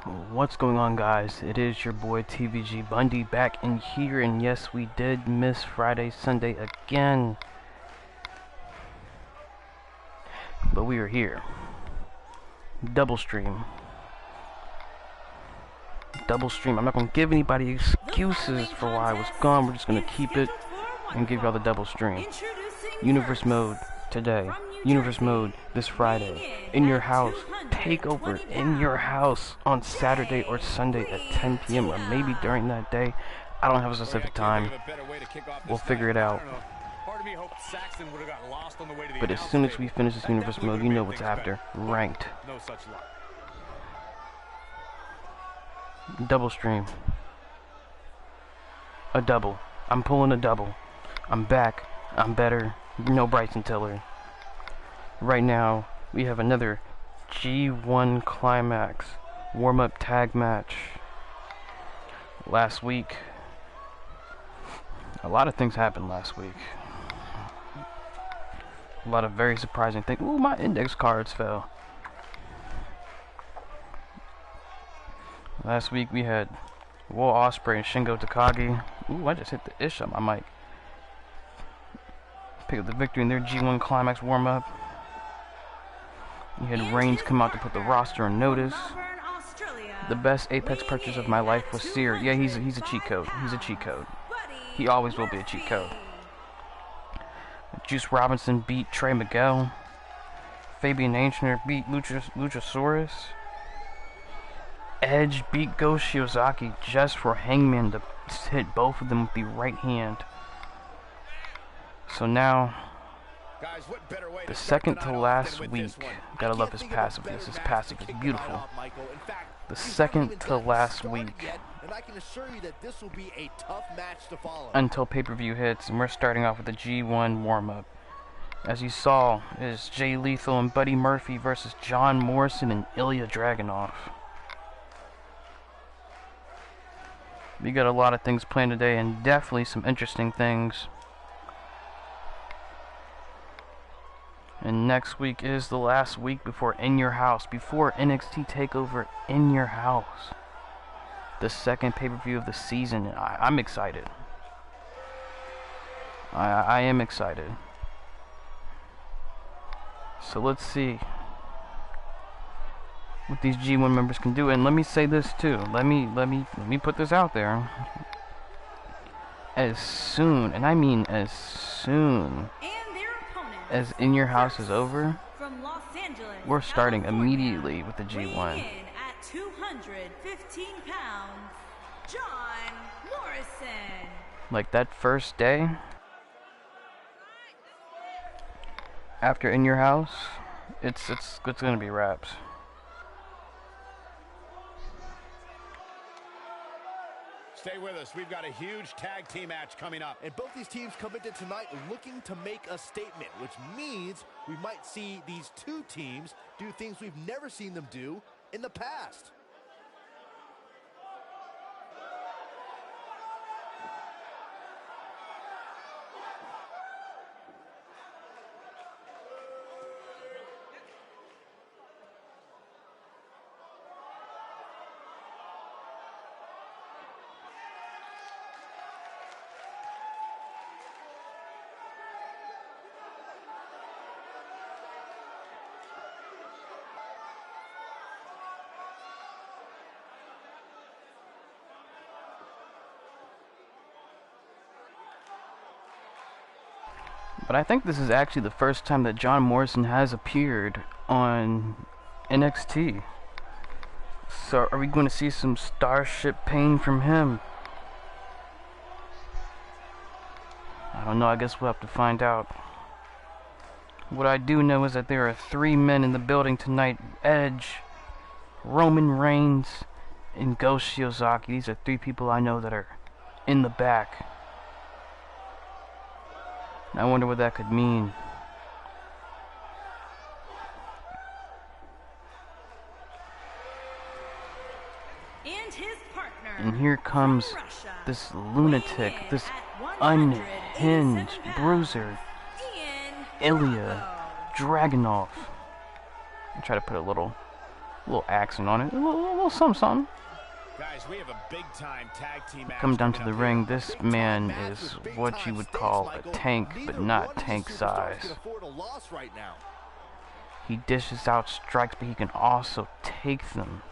What's going on, guys? It is your boy TVG Bundy back in here, and yes, we did miss Friday, Sunday again, but we are here. Double stream. I'm not gonna give anybody excuses for why I was gone. We're just gonna keep it and give y'all the double stream. Universe mode today. Universe mode this Friday. In your house. Takeover in your house on Saturday or Sunday at 10 p.m. or maybe during that day. I don't have a specific time. We'll figure it out. But as soon as we finish this universe mode, you know what's after. Ranked. Double stream. A double. I'm pulling a double. I'm back. I'm better. No Bryson Tiller. Right now, we have another G1 Climax warm-up tag match. Last week, a lot of things happened last week. A lot of very surprising things. Ooh, my index cards fell. Last week we had Will Ospreay and Shingo Takagi. Ooh, I just hit the ish on my mic. Pick up the victory in their G1 Climax warm-up. You had Reigns come out to put the roster on notice. The best Apex purchase of my life was Seer. Yeah, he's a cheat code. He's a cheat code. He always will be a cheat code. Juice Robinson beat Trey Miguel. Fabian Aichner beat Luchasaurus. Edge beat Go Shiozaki just for Hangman to hit both of them with the right hand. So now, the second to last week, gotta love his passiveness. His passive is beautiful. The second to last week, until pay-per-view hits, and we're starting off with the G1 warm-up. As you saw, is Jay Lethal and Buddy Murphy versus John Morrison and Ilya Dragunov. We got a lot of things planned today, and definitely some interesting things. And next week is the last week before In Your House, before NXT TakeOver In Your House. The second pay-per-view of the season. I'm excited. I am excited. So let's see what these G1 members can do. And let me say this too. Let me put this out there. As soon, and I mean as soon as In Your House is over, we're starting immediately with the G1. At 215 pounds, John Morrison. Like that first day after In Your House, it's gonna be wraps. Stay with us. We've got a huge tag team match coming up. And both these teams come into tonight looking to make a statement, which means we might see these two teams do things we've never seen them do in the past. But I think this is actually the first time that John Morrison has appeared on NXT. So are we going to see some Starship Pain from him? I don't know, I guess we'll have to find out. What I do know is that there are 3 men in the building tonight. Edge, Roman Reigns, and Go Shiozaki. These are 3 people I know that are in the back. I wonder what that could mean. And here comes this lunatic, this unhinged bruiser, Ilya Dragunov. I'll try to put a little A little accent on it. A little something. Guys, we have a big time tag team match. Come down to the ring. This man is what you would call a tank, but not tank size. He dishes out strikes, but he can also take them.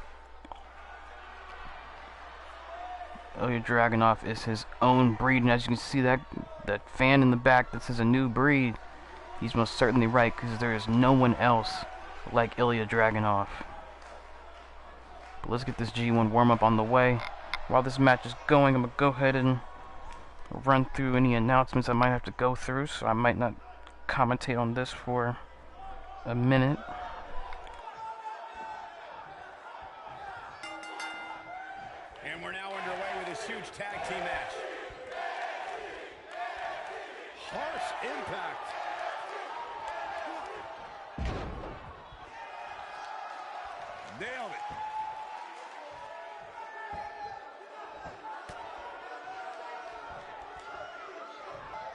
Ilya Dragunov is his own breed, and as you can see that fan in the back that says a new breed, he's most certainly right, because there is no one else like Ilya Dragunov. But let's get this G1 warm-up on the way. While this match is going, I'm going to go ahead and run through any announcements I might have to go through, so I might not commentate on this for a minute. And we're now underway with this huge tag team match. Harsh impact. Nailed it.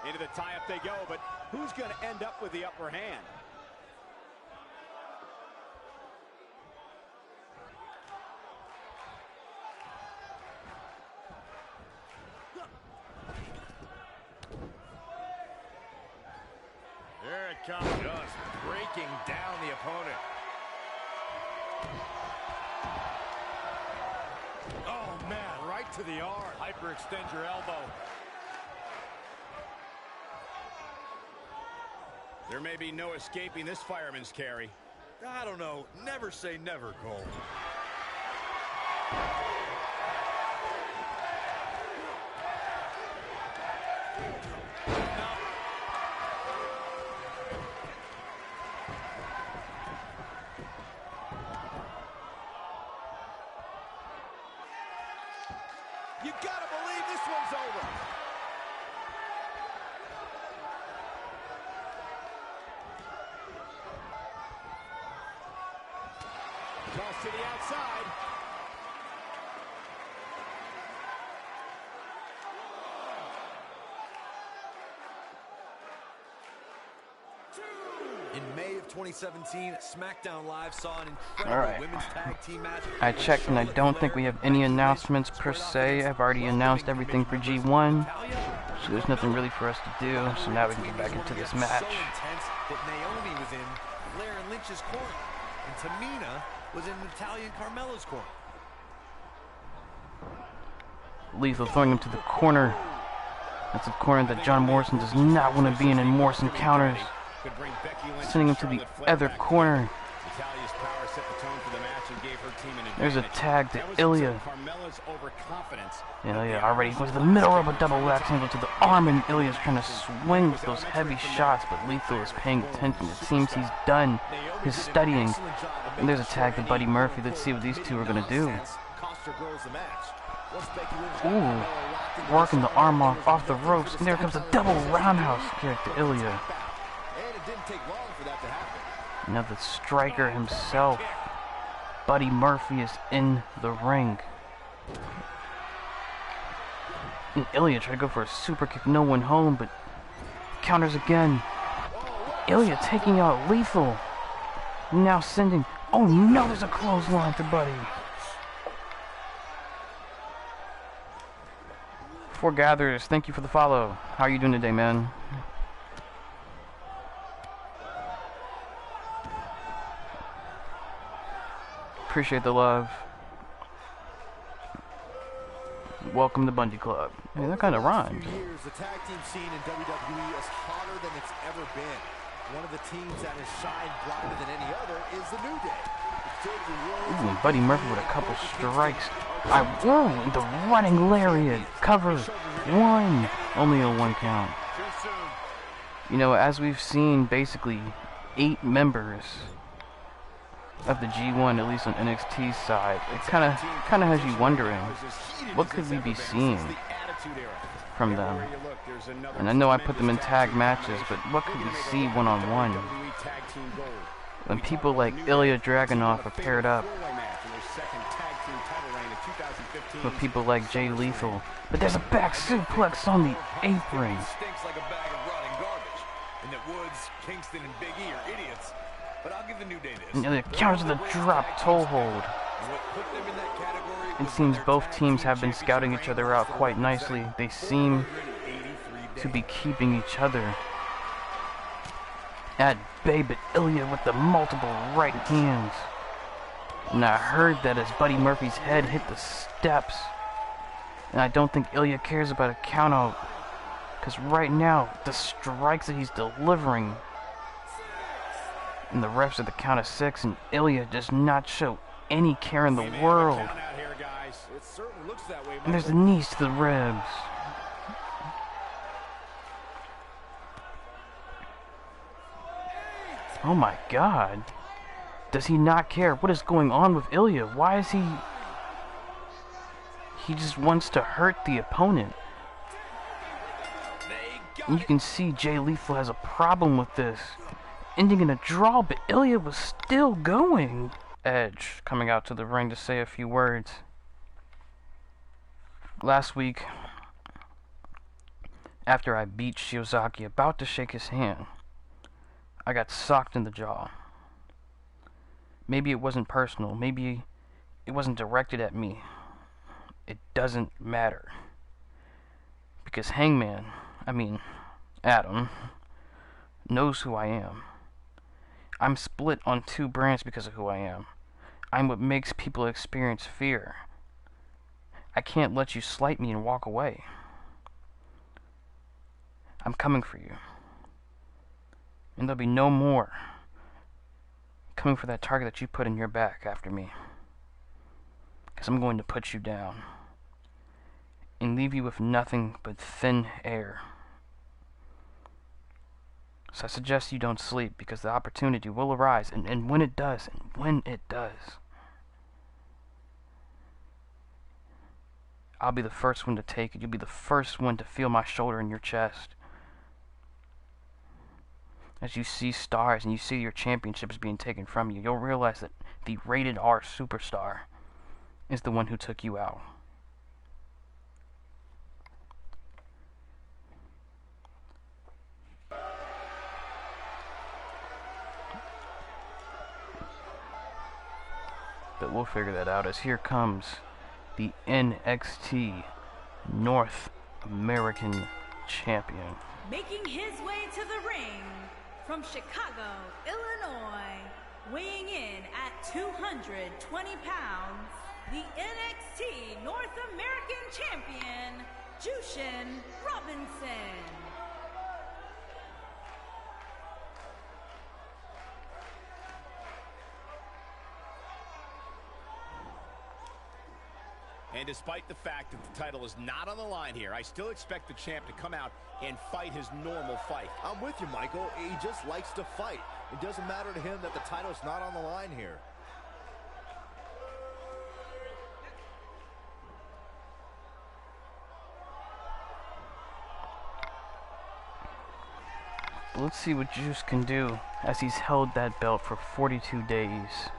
Into the tie-up they go, but who's going to end up with the upper hand? There it comes, just breaking down the opponent. Oh, man, right to the arm. Hyperextend your elbow. There may be no escaping this fireman's carry. I don't know. Never say never, Cole. You gotta believe this one's over. Toss to the outside. In May of 2017, SmackDown Live saw an incredible women's tag team match. I checked and I don't think we have any announcements per se. I've already announced everything for G1, so there's nothing really for us to do. So now we can get back into this match. So intense that Naomi was in Flair and Lynch's corner, and Tamina was in Natalya and Carmella's corner. Lethal throwing him to the corner. That's a corner that John Morrison does not want to be in, and Morrison counters, sending him to the other corner. There's a tag to Ilya. Ilya already goes to the middle of a double axe handle to the arm, and Ilya's trying to swing with those heavy shots, but Lethal is paying attention. It seems he's done his studying. And there's a tag to Buddy Murphy. Let's see what these two are going to do. Ooh, working the arm off the ropes, and there comes a double roundhouse kick to Ilya. Now the striker himself, Buddy Murphy, is in the ring. And Ilya tried to go for a super kick, no one home, but counters again. Ilya taking out Lethal. Now sending, oh no, there's a clothesline to Buddy. For Gatherers, thank you for the follow. How are you doing today, man? Appreciate the love. Welcome to Bundy Club. Hey, that kind of rhymes. The tag team scene in WWE is hotter than it's ever been. One of the teams that has shined brighter than any other is the New Day. Ooh, and Buddy Murphy with a couple strikes. Ooh, the running lariat. Cover. One. Only a 1 count. You know, as we've seen, basically 8 members of the G1, at least on NXT's side, it kind of has you wondering, what could we be seeing from them? And I know I put them in tag matches, but what could we see one-on-one? When people like Ilya Dragunov are paired up with people like Jay Lethal, but there's a back suplex on the apron. Stinks like a bag of rotting garbage. And that Woods, Kingston, and Big E are idiots. But I'll give the New Day this. And Ilya counters the drop toe hold. It seems both teams have been scouting each other out quite nicely. They seem to be keeping each other at bay, but Ilya with the multiple right hands. And I heard that as Buddy Murphy's head hit the steps. And I don't think Ilya cares about a count out. Because right now, the strikes that he's delivering, and the refs at the count of 6, and Ilya does not show any care in the world. And there's the knees to the ribs. Oh my God. Does he not care? What is going on with Ilya? Why is he... He just wants to hurt the opponent. And you can see Jay Lethal has a problem with this. Ending in a draw, but Ilya was still going. Edge coming out to the ring to say a few words. Last week, after I beat Shiozaki, about to shake his hand, I got socked in the jaw. Maybe it wasn't personal. Maybe it wasn't directed at me. It doesn't matter. Because Adam, knows who I am. I'm split on two brands because of who I am. I'm what makes people experience fear. I can't let you slight me and walk away. I'm coming for you. And there'll be no more coming for that target that you put in your back after me. Because I'm going to put you down and leave you with nothing but thin air. So I suggest you don't sleep, because the opportunity will arise, and when it does, I'll be the first one to take it. You'll be the first one to feel my shoulder in your chest. As you see stars and you see your championships being taken from you, you'll realize that the rated R superstar is the one who took you out. But we'll figure that out, as here comes the NXT North American Champion. Making his way to the ring from Chicago, Illinois, weighing in at 220 pounds, the NXT North American Champion, Jushin Robinson. And despite the fact that the title is not on the line here, I still expect the champ to come out and fight his normal fight. I'm with you, Michael. He just likes to fight. It doesn't matter to him that the title's not on the line here. Let's see what Juice can do, as he's held that belt for 42 days.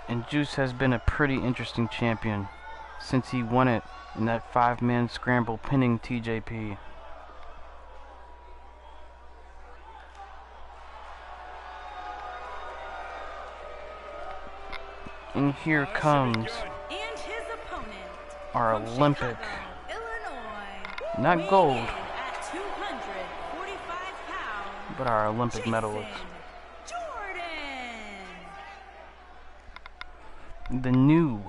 And Juice has been a pretty interesting champion since he won it in that 5-man scramble pinning TJP. And here comes our Olympic, not gold, but our Olympic medalist. The new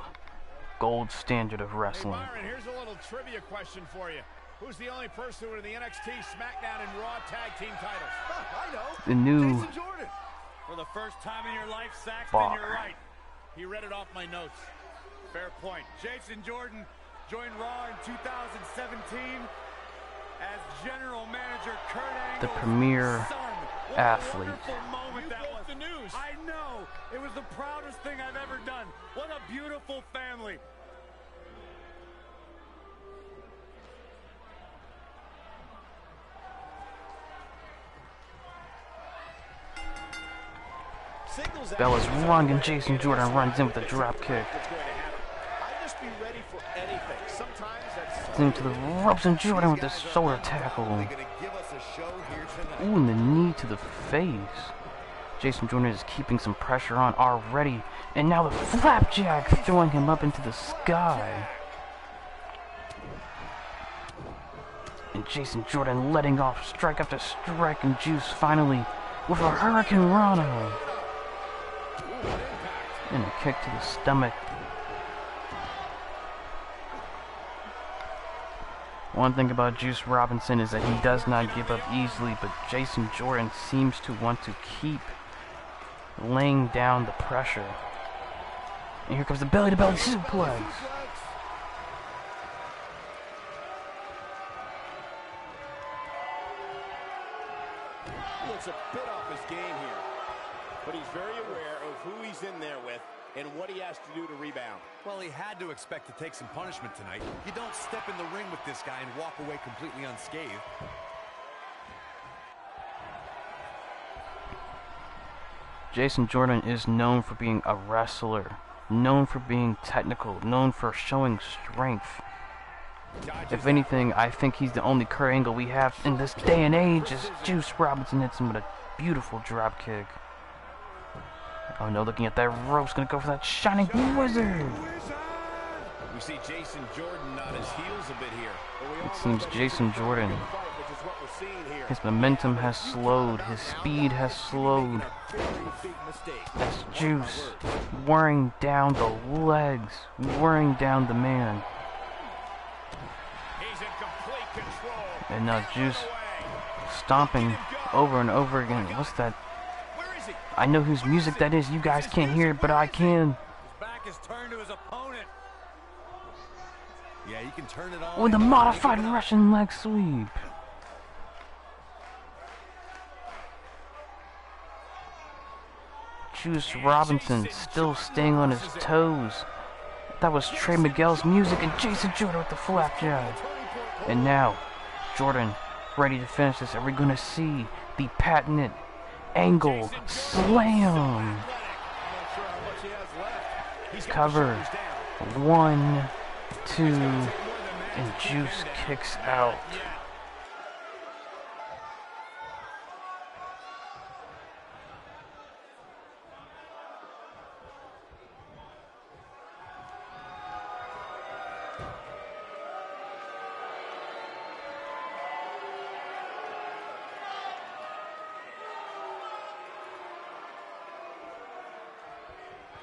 gold standard of wrestling. Hey Byron, here's a little trivia question for you. Who's the only person with the NXT, SmackDown, and Raw tag team titles? I know. The new Jason Jordan. For the first time in your life, Saxton, Bar. you're right. He read it off my notes. Fair point. Jason Jordan joined Raw in 2017 as general manager Kurt Angle's the premier son. What athlete. a wonderful moment that was. The news. I know. It was the proudest thing I've ever done. What a beautiful family. That was wrong, and Jason Jordan runs in with a drop kick. Into the ropes, and Jordan with the shoulder tackle. They're going to give us a show here Ooh, and the knee to the face. Jason Jordan is keeping some pressure on already. And now the flapjack throwing him up into the sky. And Jason Jordan letting off strike after strike, and Juice finally with a Hurricane Rana. And a kick to the stomach. One thing about Juice Robinson is that he does not give up easily, but Jason Jordan seems to want to keep laying down the pressure. And here comes the belly-to-belly suplex. Looks a bit off his game here, but he's very aware of who he's in there with and what he has to do to rebound. Well, he had to expect to take some punishment tonight. You don't step in the ring with this guy and walk away completely unscathed. Jason Jordan is known for being a wrestler, known for being technical, known for showing strength. If anything, I think he's the only Kurt Angle we have in this day and age, as Juice Robinson hits him with a beautiful drop kick. Oh no, looking at that rope's gonna go for that Shining Wizard. We see Jason Jordan on his heels a bit here. It seems Jason Jordan, his momentum has slowed, his speed has slowed. That's Juice wearing down the legs, wearing down the man. He's in complete control. And now Juice stomping over and over again. What's that? I know whose music that is. You guys can't hear it, but I can. His back is turned to his opponent. Yeah, you can turn it on. With a modified Russian leg sweep. Juice Robinson still staying on his toes. That was Trey Miguel's music, and Jason Jordan with the flapjack. And now, Jordan ready to finish this. Are we going to see the patented Angle Slam? Cover. 1, 2, and Juice kicks out.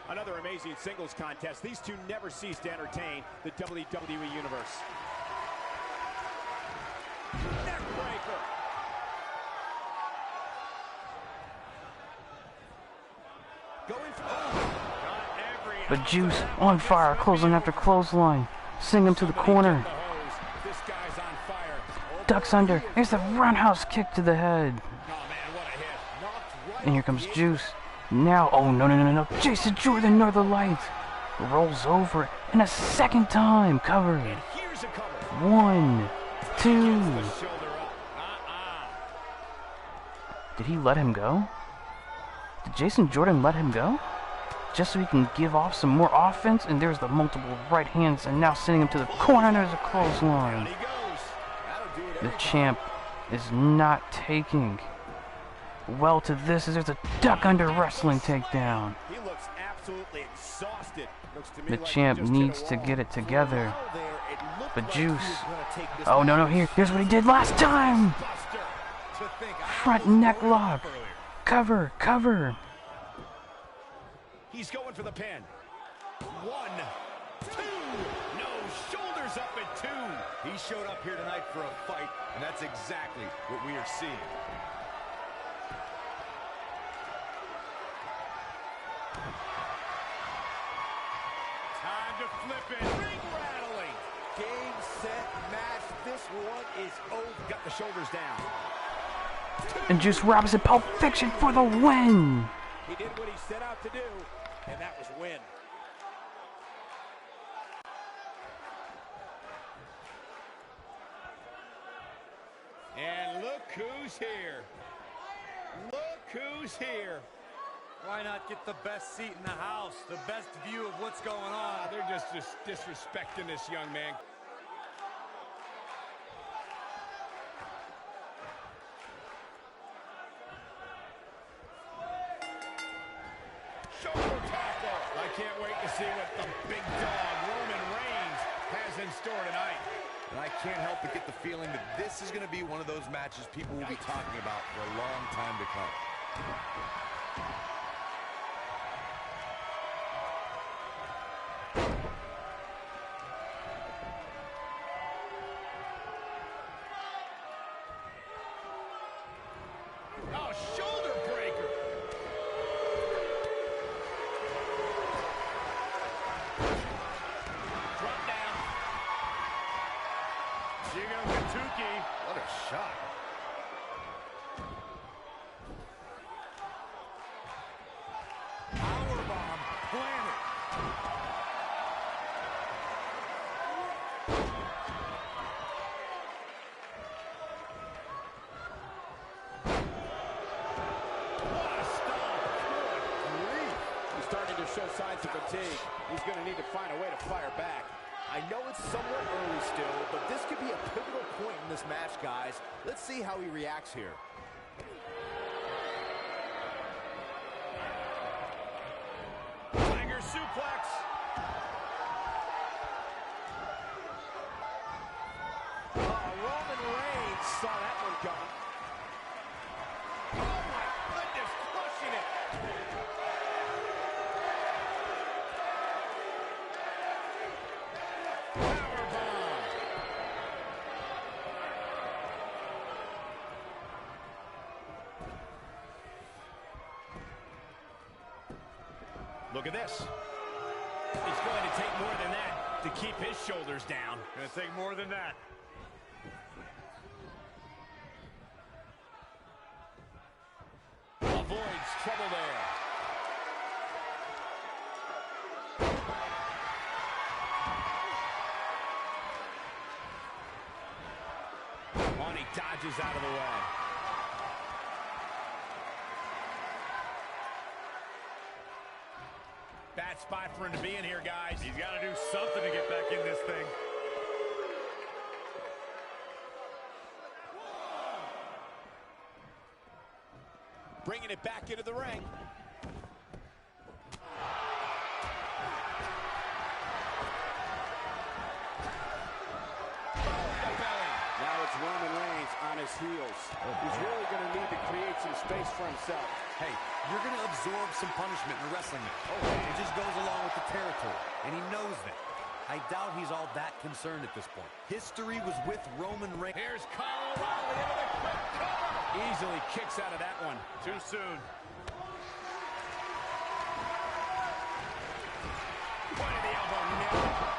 Another amazing singles contest. These two never cease to entertain the WWE Universe. Neckbreaker. Going for But Juice on fire, closing after clothesline. Sing him to the corner. This guy's on fire. Ducks under. Here's the roundhouse kick to the head. Oh man, what a hit. Knocked right And here comes Juice. Now, oh no. Jason Jordan, Northern Lights. Rolls over, and a second time. Covered. Here's a cover. 1, 2. The shoulder up. Did he let him go? Did Jason Jordan let him go? Just so he can give off some more offense? And there's the multiple right hands, and now sending him to the corner, and there's a clothesline. He goes. That'll do it The every champ is not taking well to this, as there's a duck under wrestling takedown. time. He looks absolutely exhausted. Looks to me The like he champ just hit a needs to wall. get it together. Now there, it looked But like Juice. he was gonna take this Oh no, match. here's what he did last time. Buster. To think, I Front almost neck wrote it off lock. earlier. Cover. He's going for the pin. 1, 2. No, shoulders up at 2. He showed up here tonight for a fight, and that's exactly what we are seeing. Time to flip it. Ring rattling. Game, set, match. This one is over. Got the shoulders down. And Juice Robinson, Pulp Fiction for the win. He did what he set out to do, and that was win. And look who's here. Look who's here. Why not get the best seat in the house, the best view of what's going on? They're just disrespecting this young man. wait to see what the big dog, Roman Reigns, has in store tonight. And I can't help but get the feeling that this is going to be one of those matches people will be talking about for a long time to come. Oh, shoulder breaker. Drop down. TVG. What a shot. Powerbomb planted. What a stomp. Good grief. He's starting to show signs of fatigue. He's going to need to find a way to fire back. I know it's somewhat early still, but this could be a pivotal point in this match, guys. Let's see how he reacts here. Tiger suplex. Roman Reigns saw that one coming. Oh, my goodness, crushing it. Powerbomb. Look at this. It's going to take more than that to keep his shoulders down. Going to take more than that. Avoids trouble there. On, he dodges out of the way. Bad spot for him to be in here, guys. He's got to do something to get back in this thing. Bringing it back into the ring. Now it's Roman Reigns on his heels. He's really going to need to create some space for himself. Hey, you're going to absorb some punishment in a wrestling match. Oh, it just goes along with the territory, and he knows that. I doubt he's all that concerned at this point. History was with Roman Reigns. Here's Kyle O'Reilly into the quick cover. Easily kicks out of that one. Too soon. Point of the elbow, nailed it.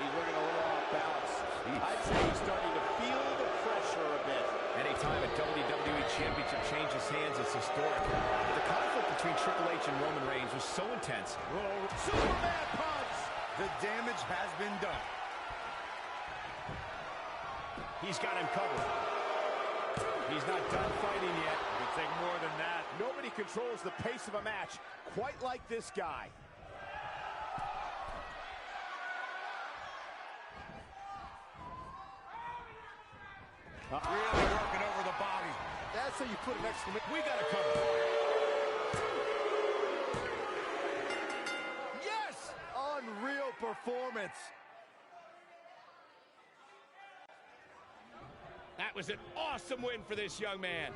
He's looking a little off balance. I'd say he's starting to feel the pressure a bit. Anytime a WWE Championship changes hands, it's historic. The conflict between Triple H and Roman Reigns was so intense. Whoa. Superman punch! The damage has been done. He's got him covered. He's not done fighting yet. It'll take more than that. Nobody controls the pace of a match quite like this guy. Really working over the body. That's how you put an exclamation. We got to cover. Yes! Unreal performance. That was an awesome win for this young man.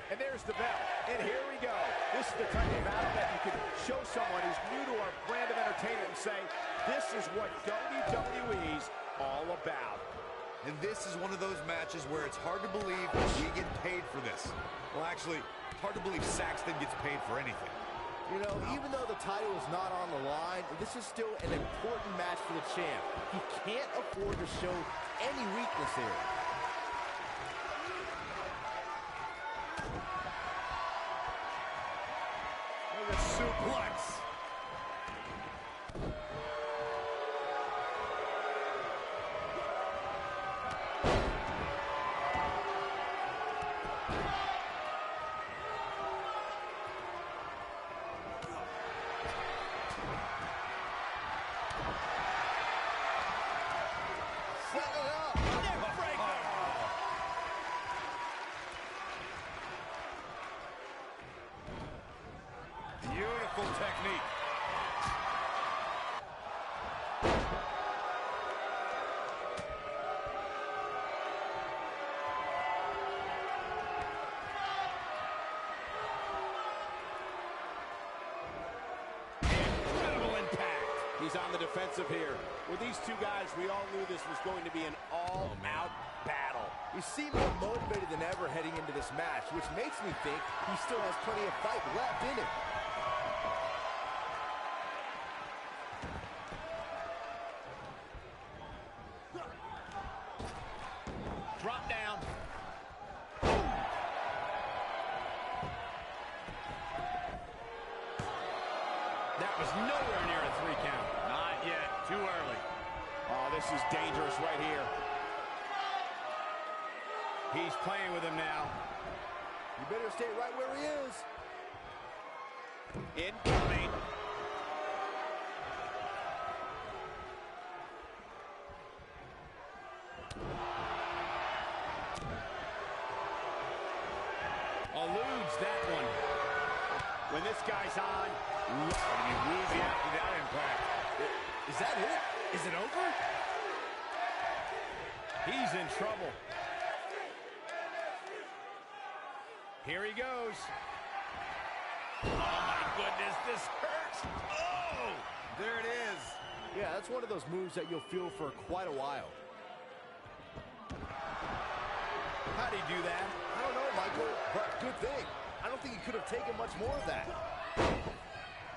And there's the bell. And here we go. This is the type of battle that you can show someone who's new to our brand of entertainment and say, this is what WWE's all about. And this is one of those matches where it's hard to believe we get paid for this. Well, actually, hard to believe Saxton gets paid for anything. You know, even though the title is not on the line, this is still an important match for the champ. He can't afford to show any weakness here. Look at suplex. setting it up. Neck breaker. Beautiful technique. He's on the defensive here. With these two guys, we all knew this was going to be an all-out battle. He seemed more motivated than ever heading into this match, which makes me think he still has plenty of fight left in him. Drop down. That was nowhere near a 3 count. Not yet. Too early. Oh, this is dangerous right here. He's playing with him now. You better stay right where he is. Incoming. Eludes that one. When this guy's on, you woozy after that impact. Is that it? Is it over? He's in trouble. Here he goes. Oh, my goodness, this hurts. Oh, There it is. Yeah, that's one of those moves that you'll feel for quite a while. how'd he do that? I don't know, Michael, but good thing. I don't think he could have taken much more of that.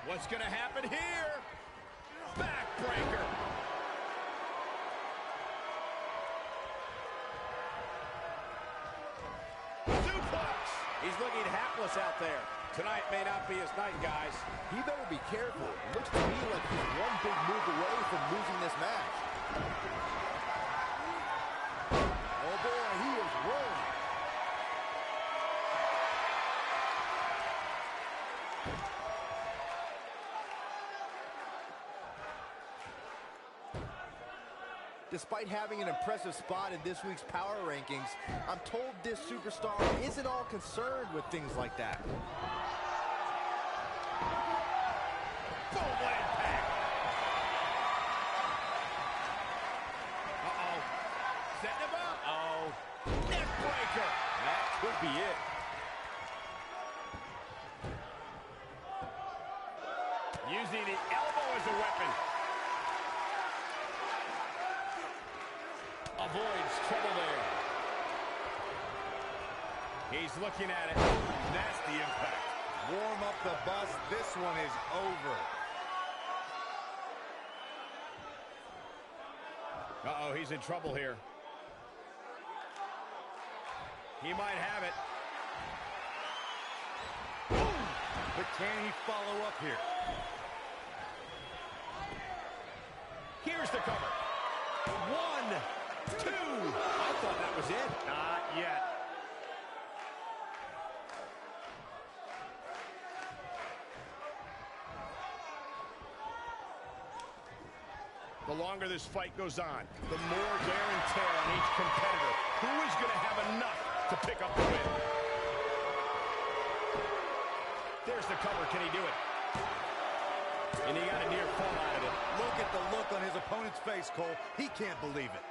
What's going to happen here? Backbreaker. Suplex. He's looking hapless out there. Tonight may not be his night, guys. He better be careful. It looks to me like he's one big move away from losing this match. Oh boy, he is rolling. Despite having an impressive spot in this week's power rankings, I'm told this superstar isn't all concerned with things like that. Boom, what impact. Uh-oh. Setting him up. Uh-oh. Neck breaker. That could be it. Using the elbow as a weapon. Avoids trouble there. He's looking at it. Nasty impact. Warm up the bus. This one is over. Uh-oh, he's in trouble here. He might have it. Boom! But can he follow up here? Here's the cover. 1, 2. I thought that was it. Not yet. The longer this fight goes on, the more wear and tear on each competitor. Who is going to have enough to pick up the win? There's the cover. Can he do it? And he got a near fall out of it. Look at the look on his opponent's face, Cole. He can't believe it.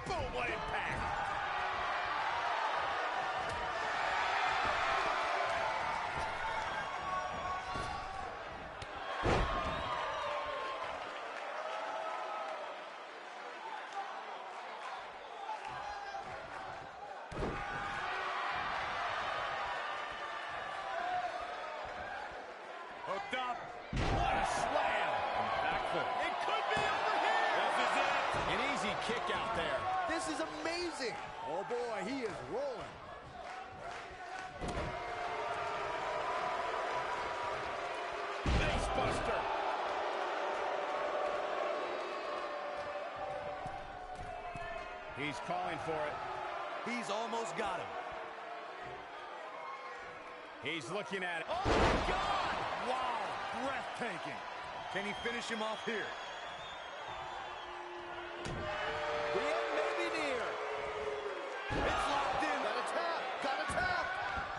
Boom, what impact. Hooked up. What a slam. Impactful. It could be over here. This is it. An easy kick out there. This is amazing. Oh boy, he is rolling. Face buster. He's calling for it. He's almost got him. He's looking at it. Oh, my God! Wow, breathtaking. Can he finish him off here?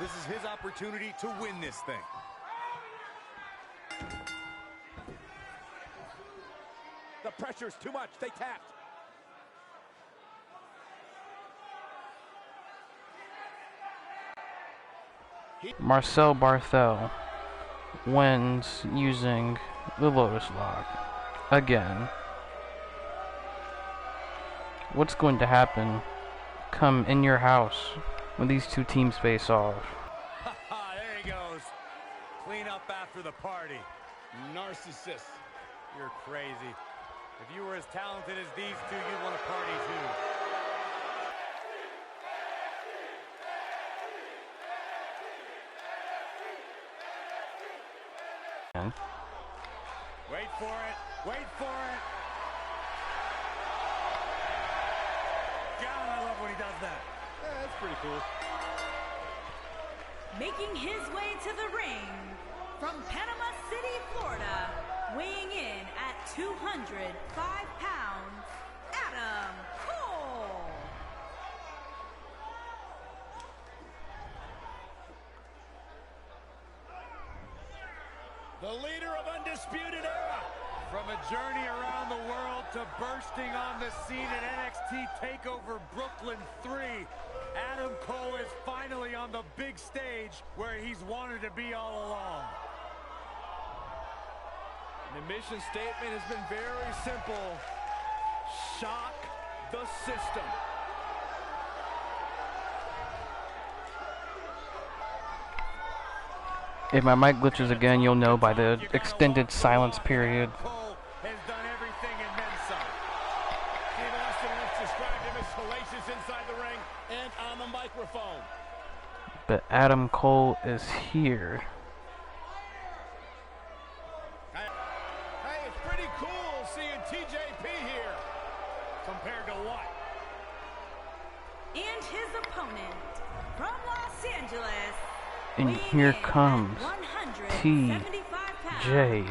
This is his opportunity to win this thing. The pressure's too much. They tapped. Marcel Barthel wins using the Lotus Lock again. What's going to happen come In Your House when these two teams face off? There he goes. Clean up after the party. Narcissist. You're crazy. If you were as talented as these two, you'd want to party too. Wait for it. Wait for it. God, I love when he does that. Yeah, that's pretty cool. Making his way to the ring from Panama City, Florida, weighing in at 205 pounds, Adam Cole. The leader of Undisputed Era. From a journey around the world to bursting on the scene at NXT TAKEOVER Brooklyn 3, Adam Cole is finally on the big stage where he's wanted to be all along. The mission statement has been very simple. Shock the system. If my mic glitches again, you'll know by the extended silence period. Cole has done everything and then some. Steve Austin once described him as hellacious inside the ring and on the microphone. But Adam Cole is here. Hey, it's pretty cool seeing TJP here. Compared to what? And his opponent from Los Angeles. And here comes TJP.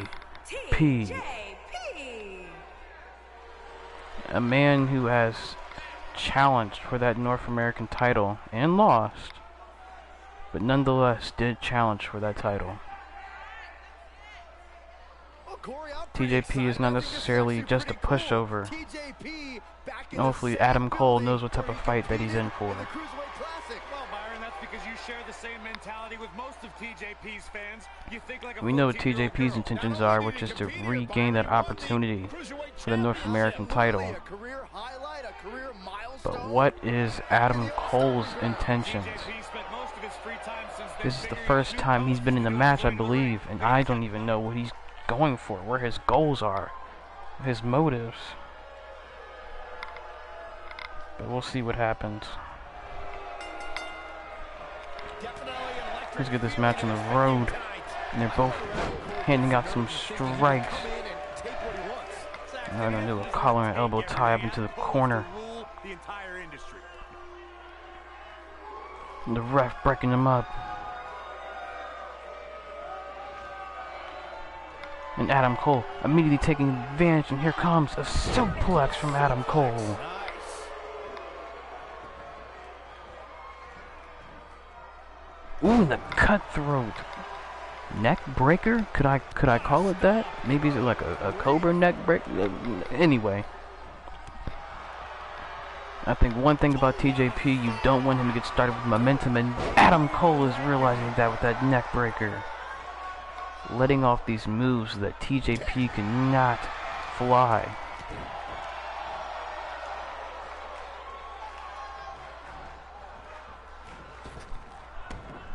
A man who has challenged for that North American title and lost, but nonetheless did challenge for that title. TJP is not necessarily just a pushover. Hopefully Adam Cole knows what type of fight that he's in for. Because you share the same mentality with most of TJP's fans. You think like We know what TJP's intentions are, which is to regain that opportunity for the North American title. But what is Adam Cole's intentions? This is the first time he's been in the match, I believe, and I don't even know what he's going for, where his goals are, his motives. But we'll see what happens. Let's get this match on the road. And they're both handing out some strikes. And a little collar and elbow tie up into the corner. And the ref breaking them up. And Adam Cole immediately taking advantage. And here comes a suplex from Adam Cole. Ooh, the cutthroat neck breaker. Could I call it that? Maybe is it like a cobra neck break? Anyway, I think one thing about TJP, you don't want him to get started with momentum, and Adam Cole is realizing that with that neck breaker, letting off these moves so that TJP cannot fly.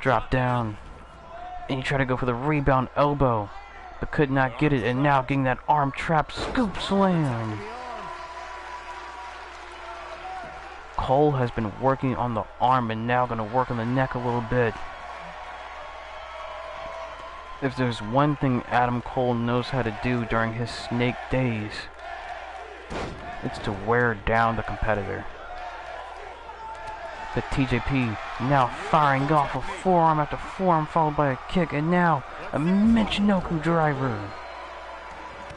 Drop down, and you try to go for the rebound elbow, but could not get it, and now getting that arm trap scoop slam. Cole has been working on the arm and now going to work on the neck a little bit. If there's one thing Adam Cole knows how to do during his snake days, it's to wear down the competitor. But TJP now firing off a forearm after forearm followed by a kick, and now a Michinoku driver.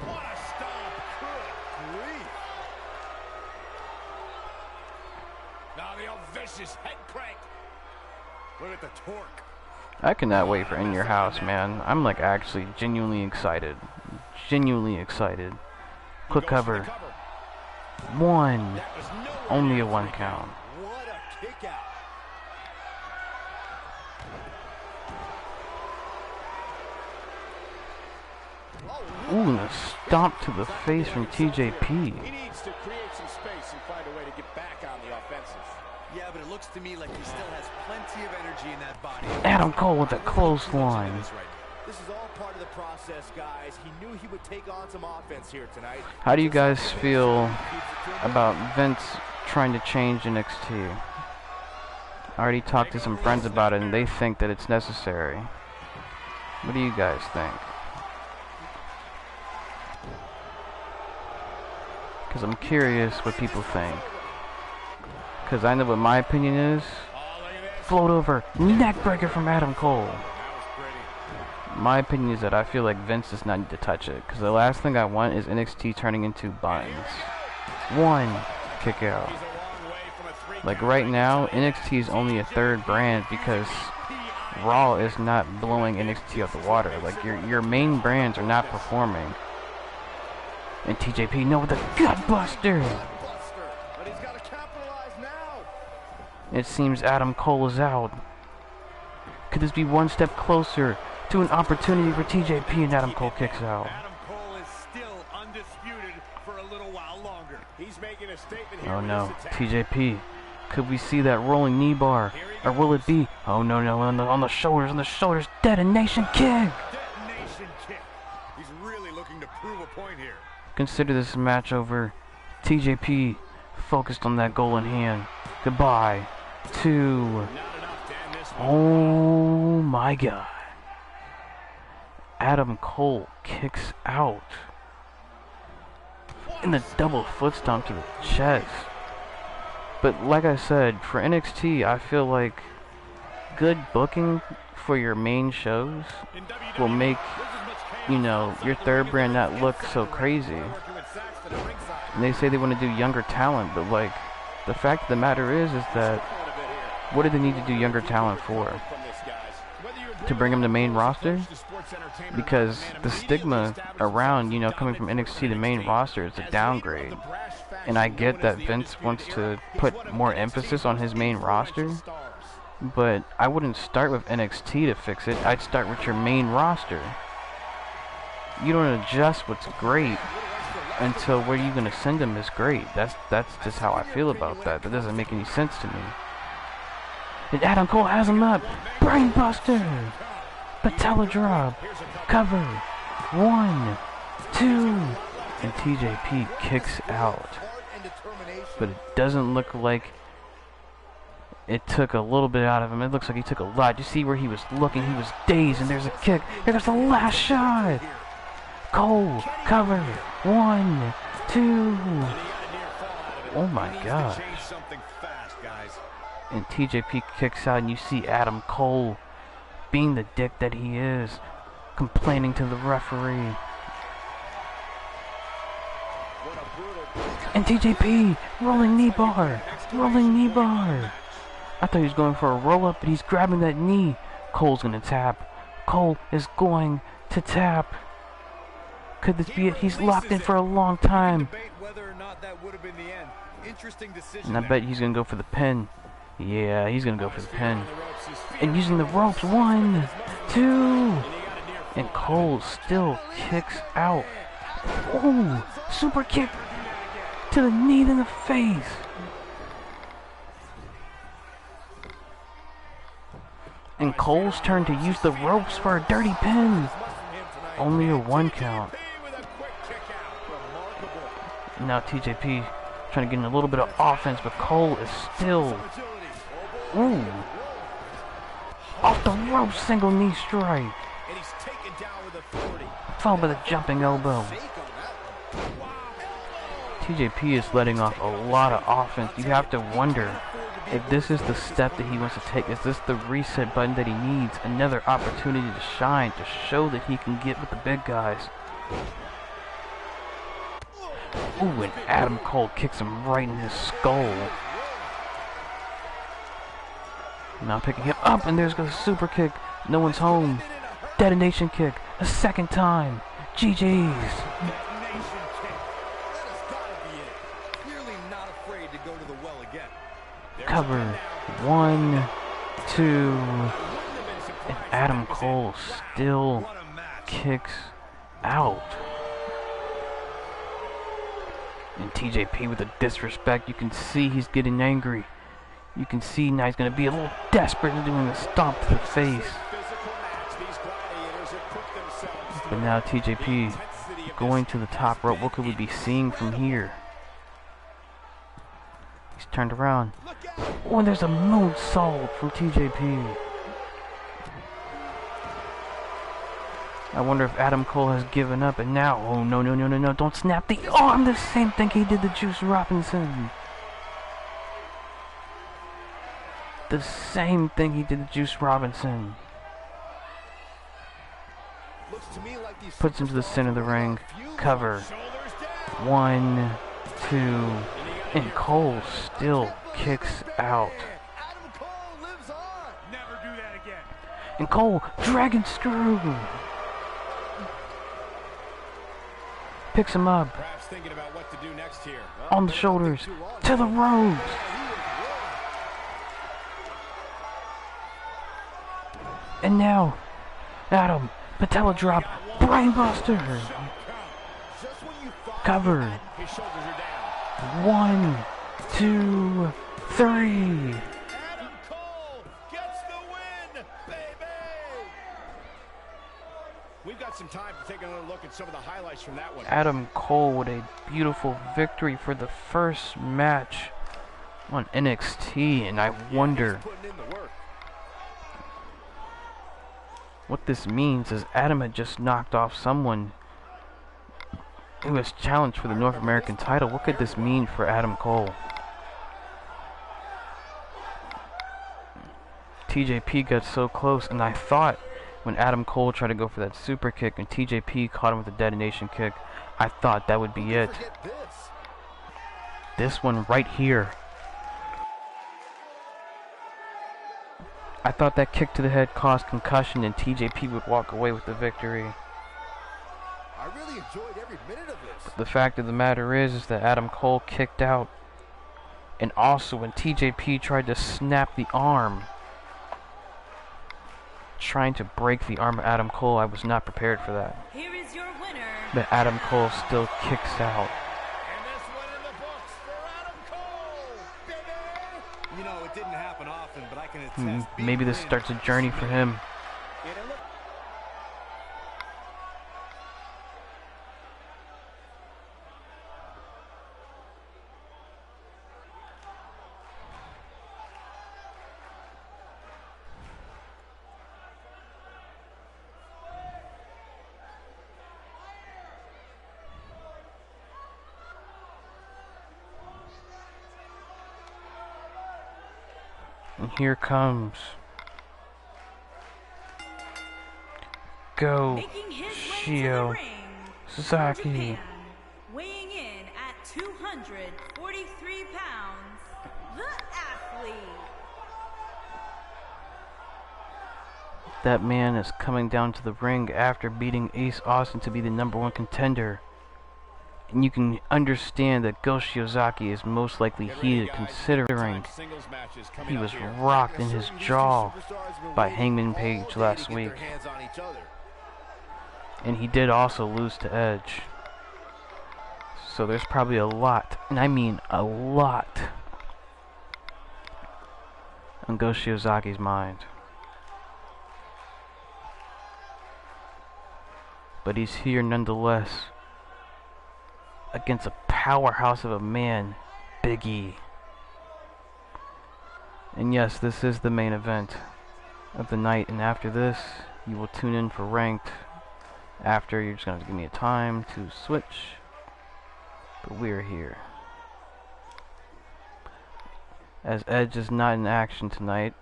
What a stomp. Good grief. Now the old vicious head crank. Look at the torque. I cannot wait for In Your House, man. I'm like actually genuinely excited. Genuinely excited. Quick cover. One. Only a 1 count. What a kick out. Ooh, and a stomp to the face from TJP. He needs to create some space and find a way to get back on the offensive. Yeah, but it looks to me like he still has plenty of energy in that body. Adam Cole with a clothesline. This is all part of the process, guys. He knew he would take on some offense here tonight. How do you guys feel about Vince trying to change NXT? I already talked to some friends about it and they think that it's necessary. What do you guys think? Because I'm curious what people think. Because I know what my opinion is. Float over, neck breaker from Adam Cole. My opinion is that I feel like Vince does not need to touch it. Because the last thing I want is NXT turning into buns. One kick out. Like right now, NXT is only a third brand because Raw is not blowing NXT out the water. Like your main brands are not performing. And TJP, no, with a gutbuster. But he's got to capitalize now. It seems Adam Cole is out. Could this be one step closer to an opportunity for TJP, and Adam Cole kicks out? Adam Cole is still undisputed for a little while longer. He's making a statement here. Oh with no, this attack. TJP. Could we see that rolling knee bar? Or will it be, oh no, no, on the shoulders, detonation kick! Detonation kick. He's really looking to prove a point here. Consider this match over. TJP focused on that goal in hand. Goodbye. 2. Oh my god. Adam Cole kicks out. In the double foot stomp to the chest. But like I said, for NXT, I feel like good booking for your main shows will make, you know, your third brand not look so crazy. And they say they want to do younger talent, but like, the fact of the matter is that what do they need to do younger talent for? To bring them to main roster? Because the stigma around, you know, coming from NXT to main roster is a downgrade. And I get that Vince wants to put more emphasis on his main roster, but I wouldn't start with NXT to fix it. I'd start with your main roster. You don't adjust what's great until where you're gonna send them is great. That's just how I feel about that. That doesn't make any sense to me. And Adam Cole has him up. Brainbuster. Patella drop. Cover. 1, 2. And TJP kicks out. But it doesn't look like it took a little bit out of him. It looks like he took a lot. You see where he was looking. He was dazed. And there's a kick. Here goes the last shot. Cole. Cover. 1, 2. Oh my god. And TJP kicks out, and you see Adam Cole, being the dick that he is, complaining to the referee. And TJP, rolling knee bar, rolling knee bar. I thought he was going for a roll up, but he's grabbing that knee. Cole's gonna tap. Cole is going to tap. Could this be it? He's locked in for a long time. And I bet he's gonna go for the pin. Yeah, he's gonna go for the pin. And using the ropes, 1, 2. And Cole still kicks out. Oh, super kick to the knee in the face. And Cole's turn to use the ropes for a dirty pin. Only a 1 count. Now TJP trying to get in a little bit of offense, but Cole is still... Ooh. Off the rope, single knee strike. Followed by the jumping elbow. TJP is letting off a lot of offense. You have to wonder if this is the step that he wants to take. Is this the reset button that he needs? Another opportunity to shine, to show that he can get with the big guys. Ooh, and Adam Cole kicks him right in his skull. Now picking him up, and there's a super kick. No one's home. Detonation kick. A second time. GG's. Detonation kick. That has got to be it. Clearly not afraid to go to the well again. Cover. 1, 2. And Adam Cole still kicks out. And TJP with the disrespect. You can see he's getting angry. You can see now he's going to be a little desperate and doing a stomp to the face. But now TJP going to the top rope. What could we be seeing from here? He's turned around. Oh, and there's a moonsault from TJP. I wonder if Adam Cole has given up, and now, oh no, no, no, no, no, don't snap the arm, the same thing he did to Juice Robinson. The same thing he did to Juice Robinson. Puts him to the center of the ring, cover, 1, 2, and Cole still kicks out. And Cole, dragon screw. Picks him up on the shoulders to the ropes. And now Adam, patella drop, brainbuster. Cover. 1, 2, 3. We've got some time to take another look at some of the highlights from that one. Adam Cole with a beautiful victory for the first match on NXT, and I wonder what this means, as Adam had just knocked off someone who has challenged for the North American title. What could this mean for Adam Cole? TJP got so close, and I thought when Adam Cole tried to go for that super kick and TJP caught him with a detonation kick, I thought that would be it. This one right here. I thought that kick to the head caused concussion and TJP would walk away with the victory. I really enjoyed every minute of this. But the fact of the matter is that Adam Cole kicked out. And also when TJP tried to snap the arm, trying to break the arm of Adam Cole, I was not prepared for that. Here is your winner. But Adam Cole still kicks out. And this one in the books for Adam Cole, baby! You know, it didn't happen often, but I can attest. Maybe this starts a journey for him. And here comes Making his way to the ring, Sasaki. from Japan, weighing in at 243 pounds, the athlete. That man is coming down to the ring after beating Ace Austin to be the #1 contender. And you can understand that Go Shiozaki is most likely heated, considering he was rocked in his jaw by Hangman Page last week. And he did also lose to Edge. So there's probably a lot, and I mean a lot, on Go Shiozaki's mind. But he's here nonetheless, against a powerhouse of a man, Big E. And yes, this is the main event of the night, and after this, you will tune in for Ranked. After, you're just going to have to give me a time to switch. But we're here. As Edge is not in action tonight,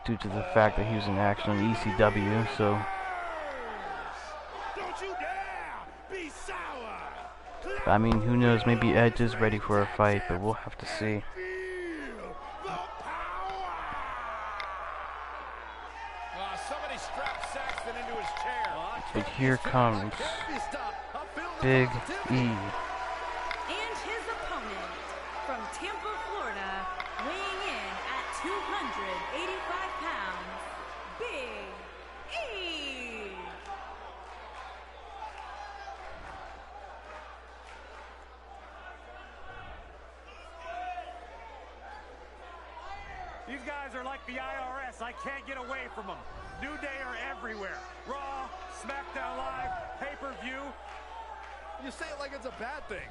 due to the fact that he was in action on ECW, so I mean, who knows, maybe Edge is ready for a fight, but we'll have to see. But here comes Big E. And his opponent from Tampa, Florida, weighing in at 285 pounds, Big E. These guys are like the IRS. I can't get away from them. New Day are everywhere. Raw, SmackDown Live, pay-per-view. You say it like it's a bad thing.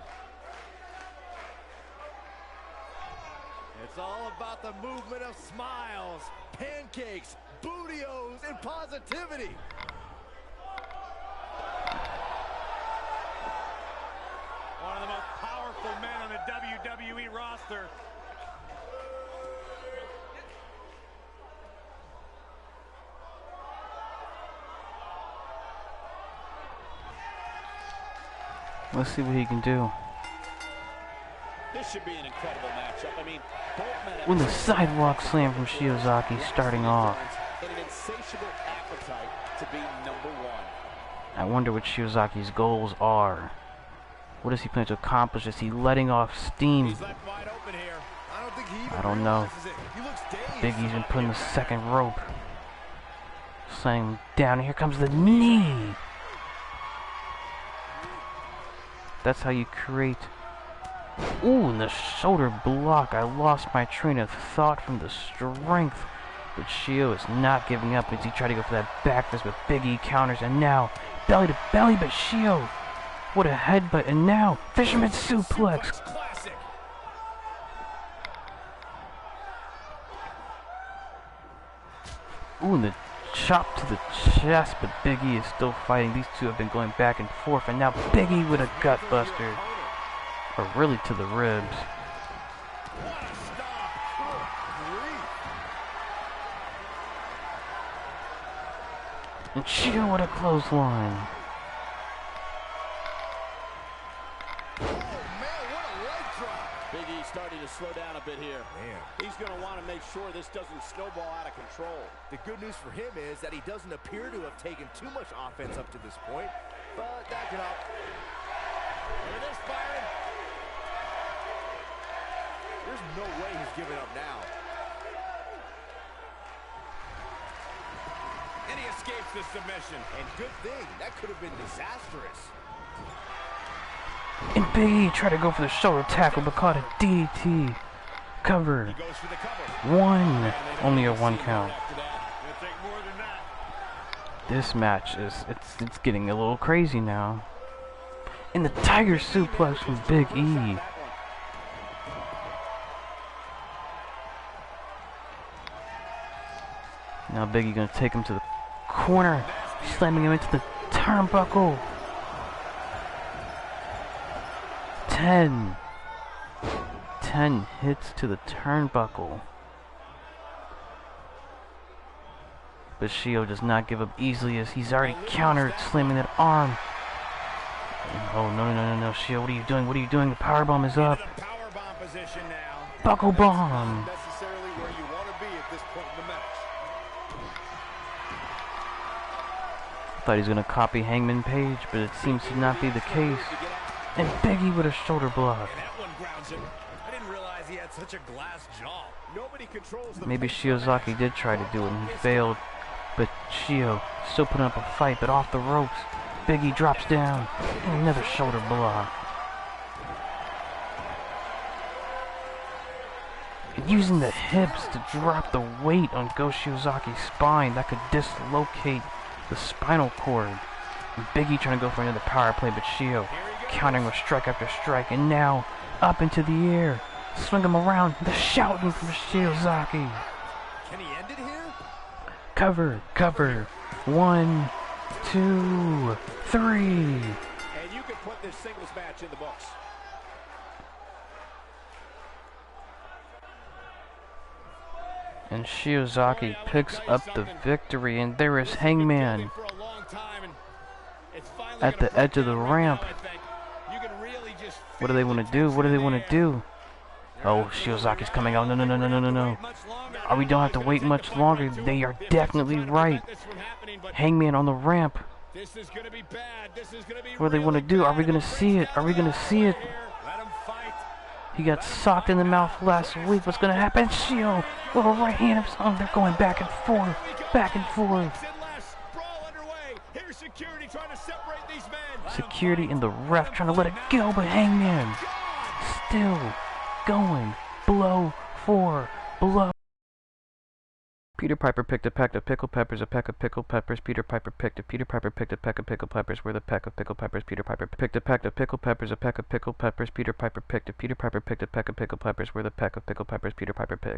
It's all about the movement of smiles, pancakes, bootios, and positivity. One of the most powerful men on the WWE roster. Let's see what he can do. This should be an incredible matchup. I mean, both men have With a sidewalk slam from Shiozaki starting off. and an insatiable appetite to be #1. I wonder what Shiozaki's goals are. What does he plan to accomplish? Is he letting off steam? He's left wide open here. I don't think he even I don't know. realizes it. He looks dazed. Big E's been putting the second rope. Slaying him down. Here comes the knee. That's how you create. Ooh, and the shoulder block. I lost my train of thought from the strength. But Shio is not giving up as he tried to go for that back fist, but Big E counters. And now, belly to belly, but Shio. What a headbutt. And now, Fisherman suplex. Classic. Ooh, and the chop to the chest, but Big E is still fighting. These two have been going back and forth, and now Big E with a gut buster. Or really to the ribs. What a stop. Good grief. And Shio with a clothesline. Oh, man, what a leg drop. Big E starting to slow down a bit here. Man. He's going to want to make sure this doesn't snowball out of control. The good news for him is that he doesn't appear to have taken too much offense up to this point, but that can help. Look at this, Byron. There's no way he's giving up now. And he escapes the submission. And good thing, that could have been disastrous. And Big E tried to go for the shoulder tackle, but caught a DDT. Cover. He goes for the cover. One. Only a one count. After that. It'll take more than that. This match is it's getting a little crazy now. And the Tiger suplex from Big E. Now Big E gonna take him to the corner, slamming him into the turnbuckle. 10 hits to the turnbuckle. But Shio does not give up easily as he's already countered, slamming that arm. Oh, no, Shio, what are you doing? What are you doing? The powerbomb is up. The powerbomb position now. Buckle bomb. Necessarily where you want to be at this point in the match. Thought he was going to copy Hangman Page, but it seems to not be the case. And Big E with a shoulder block. And that one grounds him. I didn't realize he had such a glass jaw. Nobody controls the Maybe Shiozaki did try to do it and he failed. But Shio still putting up a fight, but off the ropes. Big E drops down. And another shoulder block. And using the hips to drop the weight on Go Shiozaki's spine. That could dislocate the spinal cord. And Big E trying to go for another power play, but Shio countering with strike after strike. And now up into the air. Swing him around. The shouting from Shiozaki. Can he end it here? Cover, cover. 1, 2, 3. And you can put this singles match in the books. And Shiozaki picks up the victory, and there is Hangman at the edge of the ramp. What do they want to do? What do they want to do? Oh, Shiozaki's coming out. No. We don't have to wait much longer. They are definitely right. Hangman on the ramp. This is going to be bad. This is going to be What do they want to do? Are we going to see it? Are we going to see it? Let him fight. He got socked in the mouth last week. What's going to happen? Shield. Little right hand of something. They're going back and forth. Back and forth. Brawl underway. Here's security trying to separate these men. Security and the ref trying to let it go, but Hangman still going. Blow for blow. Peter Piper picked a peck of pickled peppers, a peck of pickled peppers. Peter Piper picked a peck of pickled peppers. Where the peck of pickled peppers? Peter Piper picked a peck of pickled peppers, a peck of pickled peppers. Peter Piper picked a peck of pickled peppers. Where the peck of pickled peppers? Peter Piper picked.